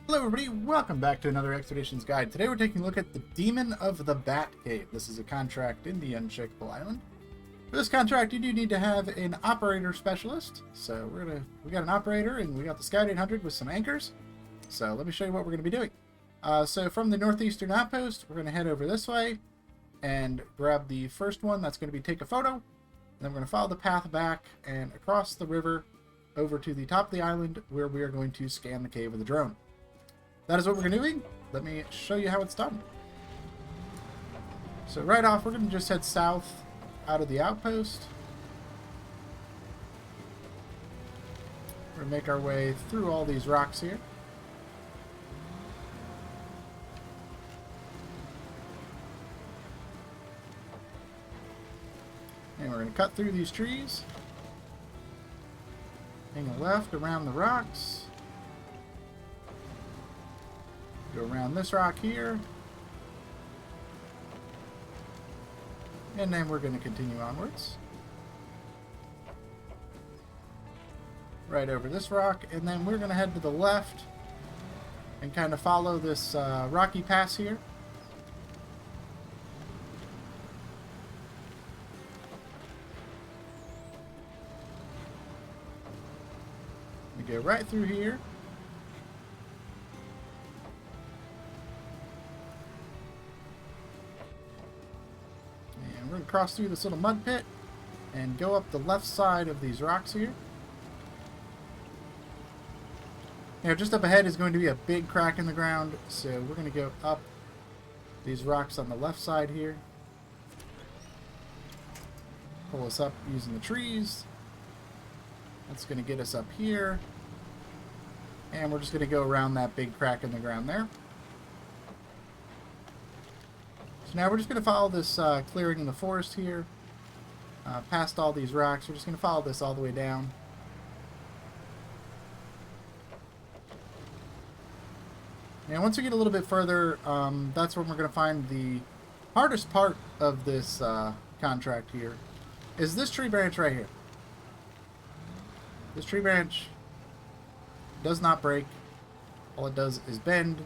Hello everybody, welcome back to another Expeditions Guide. Today we're taking a look at the Demon of the Bat Cave. This is a contract in the Unshakeable Island. For this contract you do need to have an operator specialist. So we got an operator and we got the Scout 800 with some anchors. So let me show you what we're going to be doing. So from the northeastern outpost, we're going to head over this way and grab the first one. That's going to be take a photo. And then we're going to follow the path back and across the river over to the top of the island where we are going to scan the cave with a drone. That is what we're doing. Let me show you how it's done. So right off, we're going to just head south out of the outpost. We're going to make our way through all these rocks here. And we're going to cut through these trees. Hang a left around the rocks. Go around this rock here. And then we're going to continue onwards. Right over this rock. And then we're going to head to the left and kind of follow this rocky pass here. We go right through here. We're going to cross through this little mud pit and go up the left side of these rocks here. Now, just up ahead is going to be a big crack in the ground, so we're going to go up these rocks on the left side here. Pull us up using the trees. That's going to get us up here. And we're just going to go around that big crack in the ground there. So now we're just going to follow this clearing in the forest here, past all these rocks. We're just going to follow this all the way down. And once we get a little bit further, that's when we're going to find the hardest part of this contract here, is this tree branch right here. This tree branch does not break. All it does is bend.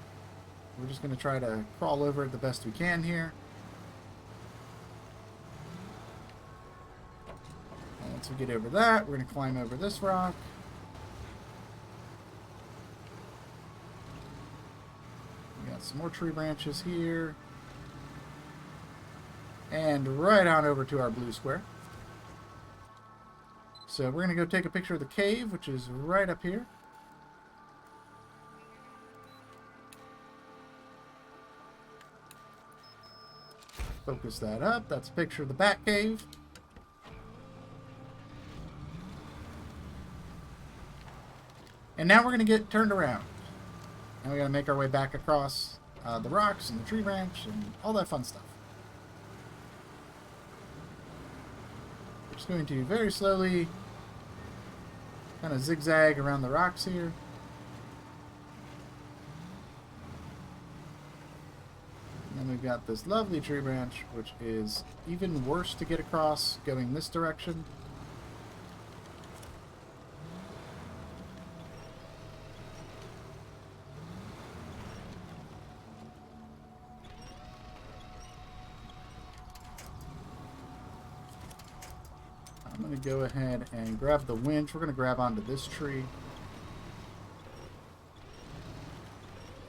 We're just going to try to crawl over it the best we can here. And once we get over that, we're going to climb over this rock. We got some more tree branches here. And right on over to our blue square. So we're going to go take a picture of the cave, which is right up here. Focus that up. That's a picture of the Bat Cave. And now we're going to get turned around. And we're going to make our way back across the rocks and the tree branch and all that fun stuff. We're just going to very slowly kind of zigzag around the rocks here. And then we've got this lovely tree branch, which is even worse to get across going this direction. I'm going to go ahead and grab the winch. We're going to grab onto this tree.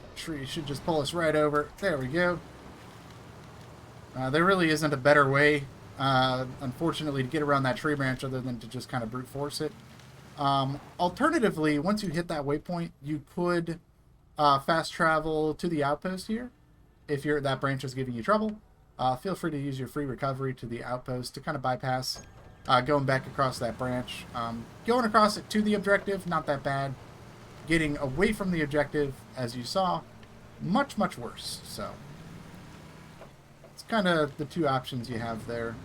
That tree should just pull us right over. There we go. There really isn't a better way, unfortunately, to get around that tree branch other than to just kind of brute force it. Alternatively, once you hit that waypoint, you could fast travel to the outpost here. If that branch is giving you trouble, feel free to use your free recovery to the outpost to kind of bypass going back across that branch. Going across it to the objective, not that bad. Getting away from the objective, as you saw, much, much worse. So kind of the two options you have there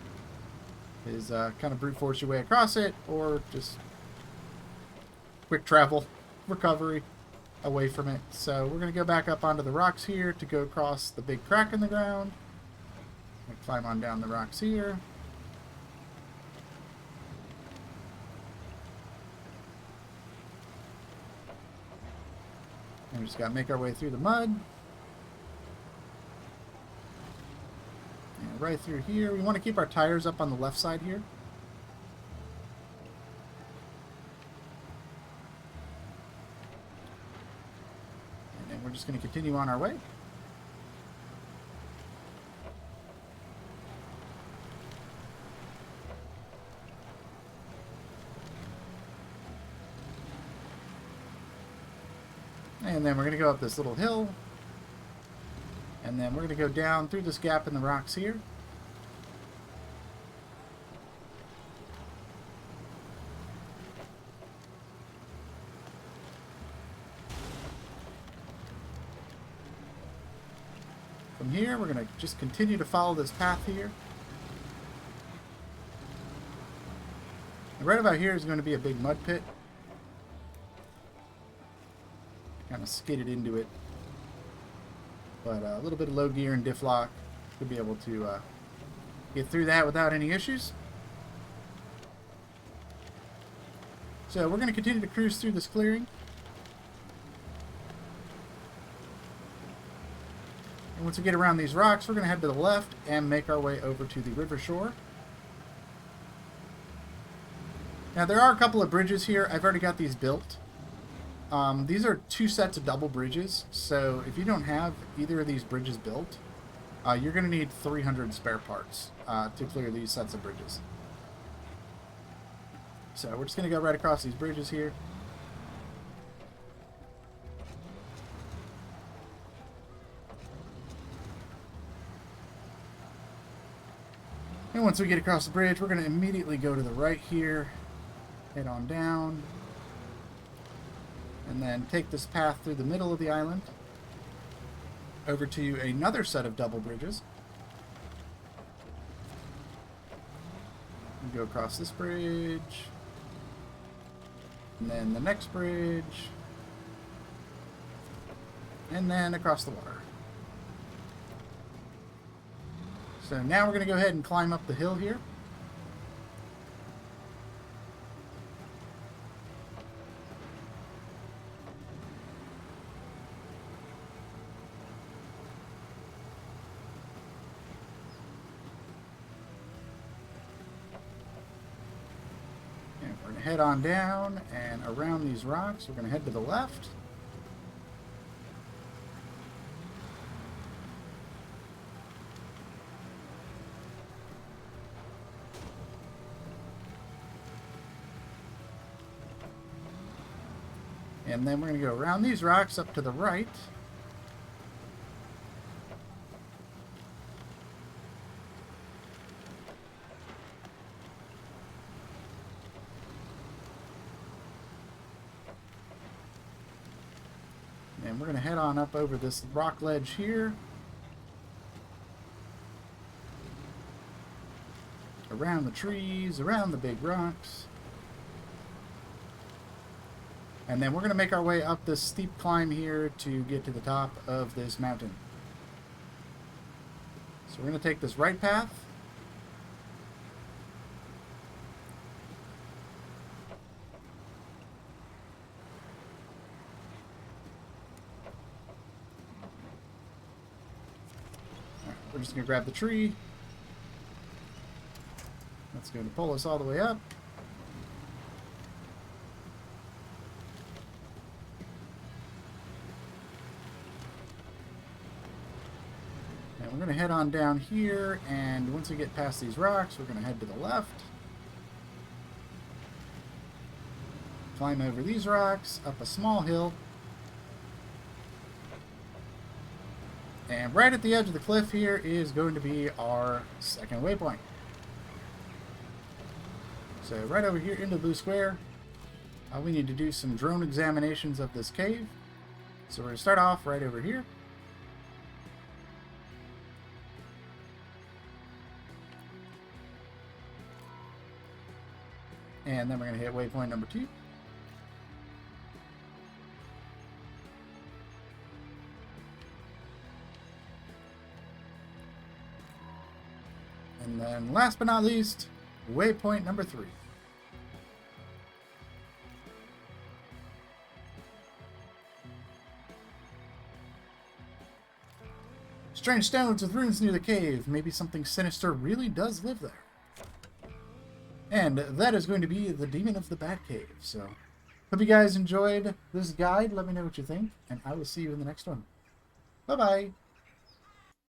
is kind of brute force your way across it, or just quick travel recovery away from it. So we're going to go back up onto the rocks here to go across the big crack in the ground. We'll climb on down the rocks here. And we just gotta make our way through the mud. And right through here. We want to keep our tires up on the left side here. And then we're just going to continue on our way. And then we're going to go up this little hill. And then we're going to go down through this gap in the rocks here. From here, we're going to just continue to follow this path here. And right about here is going to be a big mud pit. Kind of skidded into it. But a little bit of low gear and diff lock should be able to get through that without any issues. So we're going to continue to cruise through this clearing. And once we get around these rocks, we're going to head to the left and make our way over to the river shore. Now there are a couple of bridges here. I've already got these built. These are 2 sets of double bridges, so if you don't have either of these bridges built, you're going to need 300 spare parts to clear these sets of bridges. So we're just going to go right across these bridges here. And once we get across the bridge, we're going to immediately go to the right here, head on down. And then take this path through the middle of the island over to another set of double bridges. And go across this bridge. And then the next bridge. And then across the water. So now we're going to go ahead and climb up the hill here. Head on down and around these rocks. We're going to head to the left. And then we're going to go around these rocks up to the right. And we're going to head on up over this rock ledge here. Around the trees, around the big rocks. And then we're going to make our way up this steep climb here to get to the top of this mountain. So we're going to take this right path. We're just going to grab the tree. That's going to pull us all the way up. And we're going to head on down here, and once we get past these rocks, we're going to head to the left. Climb over these rocks, up a small hill. And right at the edge of the cliff here is going to be our second waypoint. So right over here into the blue square, we need to do some drone examinations of this cave. So we're going to start off right over here. And then we're going to hit waypoint number 2. And then last but not least, waypoint number 3. Strange stones with runes near the cave. Maybe something sinister really does live there. And that is going to be the Demon of the Bat Cave. So, hope you guys enjoyed this guide. Let me know what you think, and I will see you in the next one. Bye-bye.